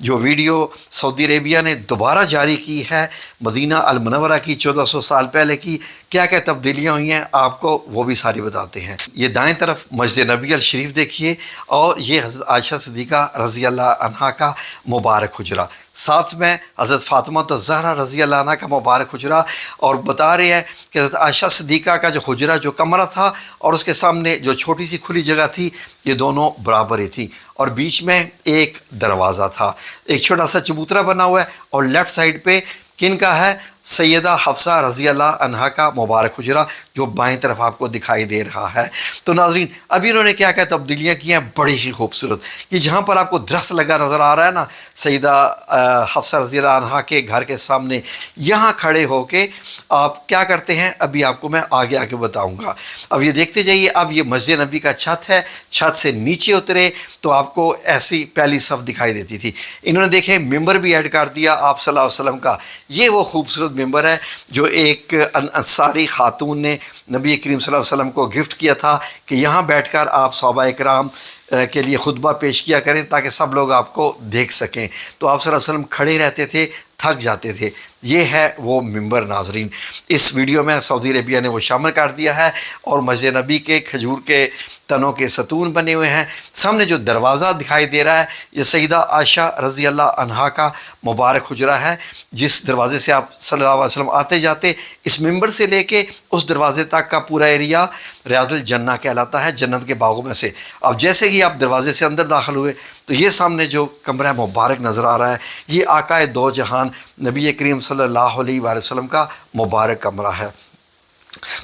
जो video Saudi Arabia ने दोबारा जारी की है मदीना अल मुनव्वरा की 1400 साल पहले की, क्या क्या तब्दीलियाँ हुई हैं आपको वो भी सारी बताते हैं। ये दाएं तरफ मस्जिद नबी अल शरीफ देखिए और ये हज़रत आयशा सिद्दीक़ा रज़ी अल्लाह अन्हा का मुबारक हुजरा, साथ में हज़रत फ़ातिमा ज़हरा रज़ी अल्लाह अन्हा का मुबारक हुजरा। और बता रहे हैं कि हज़रत आयशा सिद्दीक़ा का जो हुजरा, जो कमरा था और उसके सामने जो छोटी सी खुली जगह थी, ये दोनों बराबर ही थी और बीच में एक दरवाज़ा था। एक छोटा सा चबूतरा बना हुआ है और लेफ़्ट साइड पे किन का है? सैयदा हफ्सा रज़ी अल्लाह अन्हा का मुबारक हुजरा, जो बाएं तरफ आपको दिखाई दे रहा है। तो नाज़रीन, अभी इन्होंने क्या क्या तब्दीलियाँ की हैं, बड़ी ही खूबसूरत। कि जहाँ पर आपको दरख्त लगा नज़र आ रहा है ना, सैयदा हफ्सा रज़ी अल्लाह अन्हा के घर के सामने, यहाँ खड़े होके आप क्या करते हैं, अभी आपको मैं आगे आके बताऊँगा। अब ये देखते जाइए। अब ये मस्जिद नबी का छत है, छत से नीचे उतरे तो आपको ऐसी पहली सफ़ दिखाई देती थी। इन्होंने देखे मिंबर भी ऐड कर दिया आप सल्लल्लाहु अलैहि वसल्लम का। ये वो खूबसूरत मिंबर है जो एक अंसारी खातून ने नबी करीम सल्लल्लाहु अलैहि वसल्लम को गिफ्ट किया था कि यहाँ बैठकर आप सहाबा इकराम के लिए खुतबा पेश किया करें ताकि सब लोग आपको देख सकें। तो आप सल्लल्लाहु अलैहि वसल्लम खड़े रहते थे, थक जाते थे। ये है वो मिंबर। नाजरीन, इस वीडियो में सऊदी अरेबिया ने वो शामिल कर दिया है और मस्जिद नबी के खजूर के तनों के सतून बने हुए हैं। सामने जो दरवाज़ा दिखाई दे रहा है, ये सईदा आयशा रज़ी अल्लाह अन्हा का मुबारक हुजरा है। जिस दरवाज़े से आप सल्लल्लाहु अलैहि वसल्लम आते जाते, इस मिंबर से लेके उस दरवाज़े तक का पूरा एरिया रियादुल जन्नह कहलाता है, जन्नत के बागों में से। अब जैसे ही आप दरवाज़े से अंदर दाखिल हुए तो ये सामने जो कमरा मुबारक नज़र आ रहा है, ये आकाए दो जहान नबी करीम सल्लल्लाहु अलैहि वसल्लम का मुबारक कमरा है।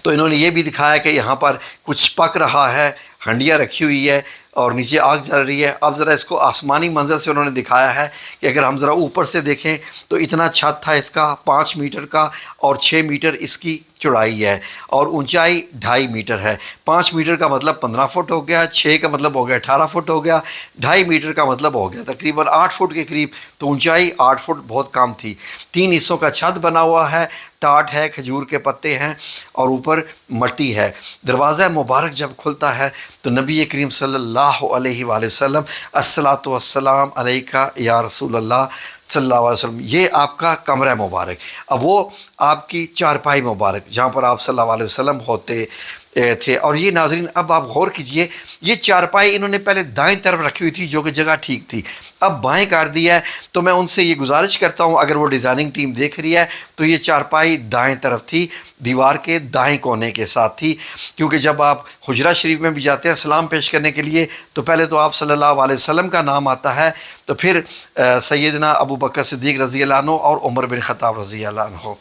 तो इन्होंने ये भी दिखाया कि यहाँ पर कुछ पक रहा है, हंडिया रखी हुई है और नीचे आग जल रही है। अब ज़रा इसको आसमानी मंजर से उन्होंने दिखाया है कि अगर हम ज़रा ऊपर से देखें तो इतना छत था इसका 5 मीटर का और 6 मीटर इसकी चौड़ाई है और ऊंचाई 2.5 मीटर है। 5 मीटर का मतलब 15 फुट हो गया, 6 का मतलब हो गया 18 फुट हो गया, 2.5 मीटर का मतलब हो गया तकरीबन 8 फुट के करीब। तो ऊंचाई 8 फुट बहुत कम थी। 3 हिस्सों का छत बना हुआ है, टाट है, खजूर के पत्ते हैं और ऊपर मट्टी है। दरवाज़ा मुबारक जब खुलता है तो नबी करीम सल्लल्लाहु अलैहि वसल्लम अस्सलातु वस्सलाम अलैका या रसूल अल्लाह सल्लल्लाहु अलैहि वसल्लम, ये आपका कमरा मुबारक। अब वो आपकी चारपाई मुबारक जहाँ पर आप सल्लल्लाहु अलैहि वसल्लम होते थे। और ये नाज़रीन, अब आप गौर कीजिए, ये चारपाई इन्होंने पहले दाएं तरफ रखी हुई थी जो कि जगह ठीक थी, अब बाएं कर दिया है। तो मैं उनसे ये गुजारिश करता हूँ, अगर वो डिज़ाइनिंग टीम देख रही है तो ये चारपाई दाएं तरफ थी, दीवार के दाएं कोने के साथ थी। क्योंकि जब आप हुजरा शरीफ में भी जाते हैं सलाम पेश करने के लिए तो पहले तो आप सल्लल्लाहु अलैहि वसल्लम का नाम आता है, तो फिर सैयदना अबू बकर सिद्दीक़ रज़ी अल्लाह अन्हु और उमर बिन ख़त्ताब रज़ी अल्लाह अन्हु।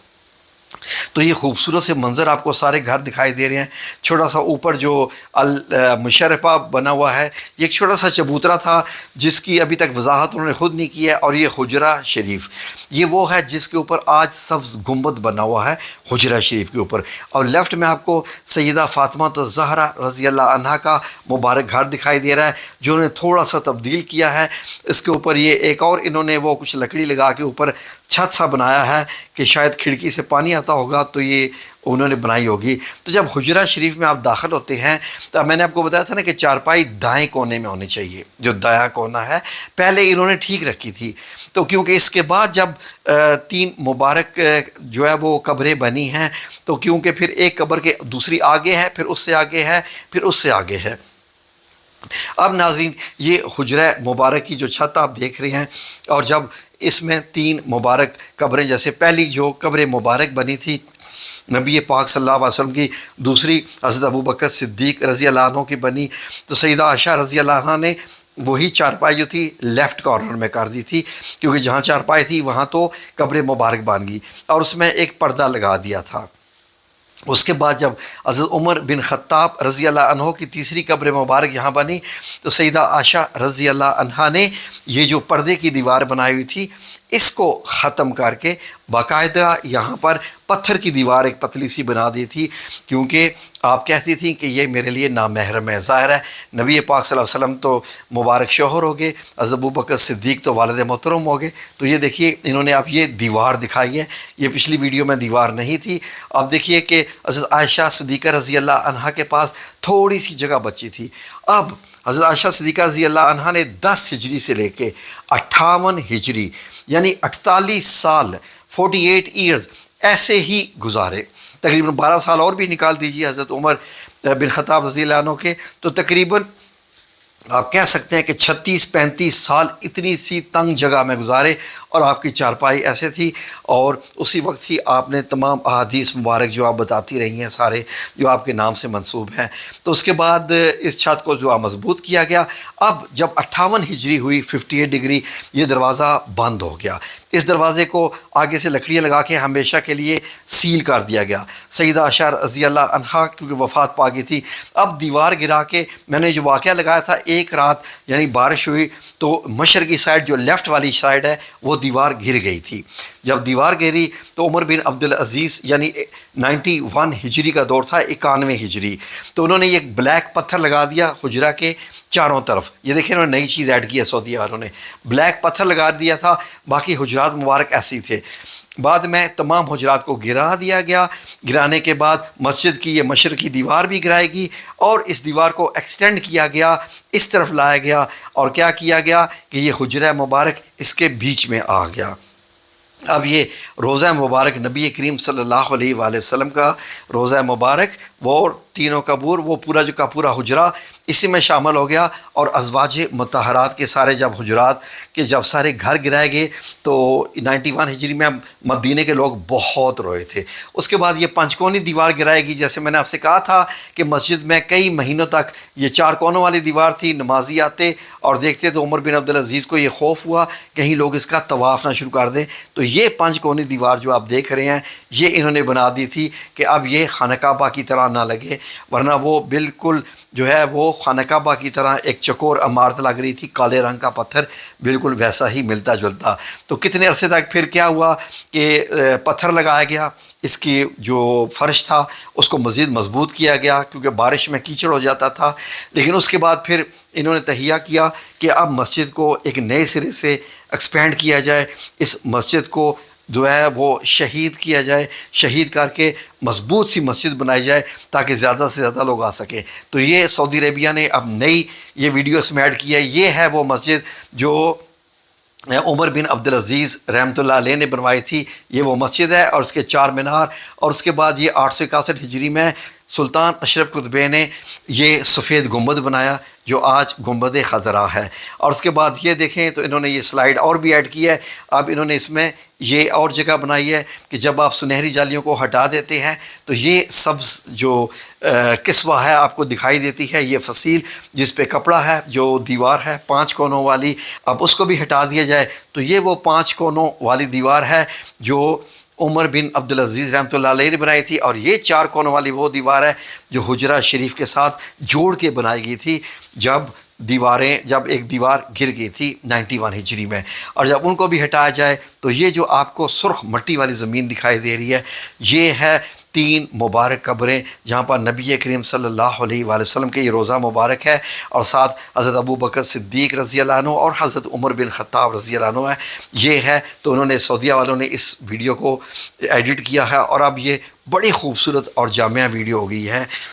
तो ये खूबसूरत से मंज़र आपको सारे घर दिखाई दे रहे हैं। छोटा सा ऊपर जो अल मुशर्रफा बना हुआ है, ये एक छोटा सा चबूतरा था जिसकी अभी तक वजाहत उन्होंने ख़ुद नहीं की है। और ये हुजरा शरीफ, ये वो है जिसके ऊपर आज सब्ज़ गुंबद बना हुआ है, हुजरा शरीफ के ऊपर। और लेफ़्ट में आपको सैयदा फ़ातिमा ज़हरा रज़ी अल्लाह अन्हा का मुबारक घर दिखाई दे रहा है, जो उन्होंने थोड़ा सा तब्दील किया है। इसके ऊपर ये एक और इन्होंने वो कुछ लकड़ी लगा के ऊपर छत सा बनाया है कि शायद खिड़की से पानी आता होगा तो ये उन्होंने बनाई होगी। तो जब हुजरा शरीफ में आप दाखिल होते हैं तो मैंने आपको बताया था ना कि चारपाई दाएं कोने में होनी चाहिए, जो दायां कोना है पहले इन्होंने ठीक रखी थी। तो क्योंकि इसके बाद जब 3 मुबारक जो है वो कब्रें बनी हैं, तो क्योंकि फिर एक कब्र के दूसरी आगे है, फिर उससे आगे है, फिर उससे आगे है। अब नाज़रीन, ये हुजरा मुबारक की जो छत आप देख रहे हैं और जब इसमें 3 मुबारक कब्रें, जैसे पहली जो कब्र मुबारक बनी थी नबी पाक सल्लल्लाहु अलैहि वसल्लम की, दूसरी हज़रत अबू बकर सिद्दीक़ रज़ी अल्लाह अन्हु की बनी, तो सैयदा आयशा रज़ी अल्लाह अन्हा ने वही चारपाई जो थी लेफ़्ट कॉर्नर में कर दी थी, क्योंकि जहाँ चारपाई थी वहाँ तो कब्र मुबारक बन गई और उसमें एक पर्दा लगा दिया था। उसके बाद जब हज़रत उमर बिन ख़त्ताब रज़ी अल्लाह अन्हु की तीसरी कब्र मुबारक यहाँ बनी, तो सैयदा आयशा रज़ी अल्लाह अन्हा ने ये जो पर्दे की दीवार बनाई हुई थी इसको ख़त्म करके बाकायदा यहाँ पर पत्थर की दीवार एक पतली सी बना दी थी, क्योंकि आप कहती थी कि ये मेरे लिए नामहरम है। ज़ाहिर है नबी पाक सल्लल्लाहु अलैहि वसल्लम तो मुबारक शौहर हो गए, हज़रत अबू बकर सिद्दीक़ तो वालिद मोहतरम हो गए। तो ये देखिए इन्होंने आप ये दीवार दिखाई है, ये पिछली वीडियो में दीवार नहीं थी। अब देखिए कि हज़रत आयशा सिद्दीक़ा रज़ी अल्लाह अन्हा के पास थोड़ी सी जगह बची थी। अब حضرت عائشہ صدیقہ رضی اللہ عنہا نے 10 ہجری سے لے کے 58 ہجری یعنی 48 سال 48 ایئرز ایسے ہی گزارے. تقریباً 12 سال اور بھی نکال دیجیے حضرت عمر بن خطاب رضی اللہ عنہ کے، تو تقریباً آپ کہہ سکتے ہیں کہ 36-35 سال اتنی سی تنگ جگہ میں گزارے، اور آپ کی چارپائی ایسے تھی، اور اسی وقت ہی آپ نے تمام احادیث مبارک جو آپ بتاتی رہی ہیں سارے جو آپ کے نام سے منسوب ہیں. تو اس کے بعد اس چھت کو جو مضبوط کیا گیا. اب جب 58 ہجری ہوئی 58 ڈگری یہ دروازہ بند ہو گیا. اس دروازے کو آگے سے لکڑیاں لگا کے ہمیشہ کے لیے سیل کر دیا گیا. سیدہ عائشہ رضی اللہ عنہا کیونکہ وفات پا گئی تھی، اب دیوار گرا کے میں نے جو واقعہ لگایا تھا، ایک رات یعنی بارش ہوئی تو مشرقی سائڈ جو لیفٹ والی سائڈ ہے وہ دیوار گر گئی تھی. جب دیوار گری تو عمر بن عبدالعزیز یعنی 91 ہجری کا دور تھا، 91 ہجری، تو انہوں نے ایک بلیک پتھر لگا دیا حجرہ کے چاروں طرف. یہ دیکھیں انہوں نے نئی چیز ایڈ کی ہے سعودیہ والوں نے، بلیک پتھر لگا دیا تھا، باقی حجرات مبارک ایسے ہی تھے. بعد میں تمام حجرات کو گرا دیا گیا. گرانے کے بعد مسجد کی یہ مشرقی دیوار بھی گرائی گئی، اور اس دیوار کو ایکسٹینڈ کیا گیا، اس طرف لایا گیا، اور کیا کیا گیا کہ یہ حجرہ مبارک اس کے بیچ میں آ گیا. اب یہ روضہ مبارک نبی کریم صلی اللہ علیہ وآلہ وسلم کا روضہ مبارک، وہ تینوں قبور، وہ پورا جو کا پورا حجرہ اسی میں شامل ہو گیا. اور ازواج مطہرات کے سارے جب حجرات کے جب سارے گھر گرائے گئے تو 91 ہجری میں مدینے کے لوگ بہت روئے تھے. اس کے بعد یہ 5 کونی دیوار گرائے گی. جیسے میں نے آپ سے کہا تھا کہ مسجد میں کئی مہینوں تک یہ 4 کونوں والی دیوار تھی. نمازی آتے اور دیکھتے تو عمر بن عبدالعزیز کو یہ خوف ہوا کہیں لوگ اس کا طواف نہ شروع کر دیں، تو یہ 5 کونی دیوار جو آپ دیکھ رہے ہیں یہ انہوں نے بنا دی تھی کہ اب یہ خانہ کعبہ کی طرح نہ لگے، ورنہ وہ بالکل جو ہے وہ خانہ کعبہ کی طرح ایک چکور عمارت لگ رہی تھی، کالے رنگ کا پتھر بالکل ویسا ہی ملتا جلتا. تو کتنے عرصے تک پھر کیا ہوا کہ پتھر لگایا گیا، اس کی جو فرش تھا اس کو مزید مضبوط کیا گیا کیونکہ بارش میں کیچڑ ہو جاتا تھا. لیکن اس کے بعد پھر انہوں نے تہیہ کیا کہ اب مسجد کو ایک نئے سرے سے ایکسپینڈ کیا جائے، اس مسجد کو جو ہے وہ شہید کیا جائے، شہید کر کے مضبوط سی مسجد بنائی جائے تاکہ زیادہ سے زیادہ لوگ آ سکیں. تو یہ سعودی عربیہ نے اب نئی یہ ویڈیو اس میں ایڈ کی ہے. یہ ہے وہ مسجد جو عمر بن عبدالعزیز رحمۃ اللہ علیہ نے بنوائی تھی. یہ وہ مسجد ہے اور اس کے 4 مینار. اور اس کے بعد یہ 861 ہجری میں سلطان اشرف قطبی نے یہ سفید گنبد بنایا جو آج گنبد خضرا ہے. اور اس کے بعد یہ دیکھیں تو انہوں نے یہ سلائیڈ اور بھی ایڈ کی ہے. اب انہوں نے اس میں یہ اور جگہ بنائی ہے کہ جب آپ سنہری جالیوں کو ہٹا دیتے ہیں تو یہ سبز جو کسوہ ہے آپ کو دکھائی دیتی ہے، یہ فصیل جس پہ کپڑا ہے جو دیوار ہے 5 کونوں والی، اب اس کو بھی ہٹا دیا جائے تو یہ وہ 5 کونوں والی دیوار ہے جو عمر بن عبدالعزیز رحمۃ اللہ علیہ نے بنائی تھی. اور یہ 4 کونوں والی وہ دیوار ہے جو حجرہ شریف کے ساتھ جوڑ کے بنائی گئی تھی جب ایک دیوار گر گئی تھی 91 ہجری میں. اور جب ان کو بھی ہٹایا جائے تو یہ جو آپ کو سرخ مٹی والی زمین دکھائی دے رہی ہے یہ ہے 3 مبارک قبریں جہاں پر نبی کریم صلی اللہ علیہ وآلہ وسلم کے یہ روضہ مبارک ہے، اور ساتھ حضرت ابو بکر صدیق رضی اللہ عنہ اور حضرت عمر بن خطاب رضی اللہ عنہ ہے. یہ ہے تو انہوں نے سعودیہ والوں نے اس ویڈیو کو ایڈٹ کیا ہے اور اب یہ بڑی خوبصورت اور جامع ویڈیو ہو گئی ہے.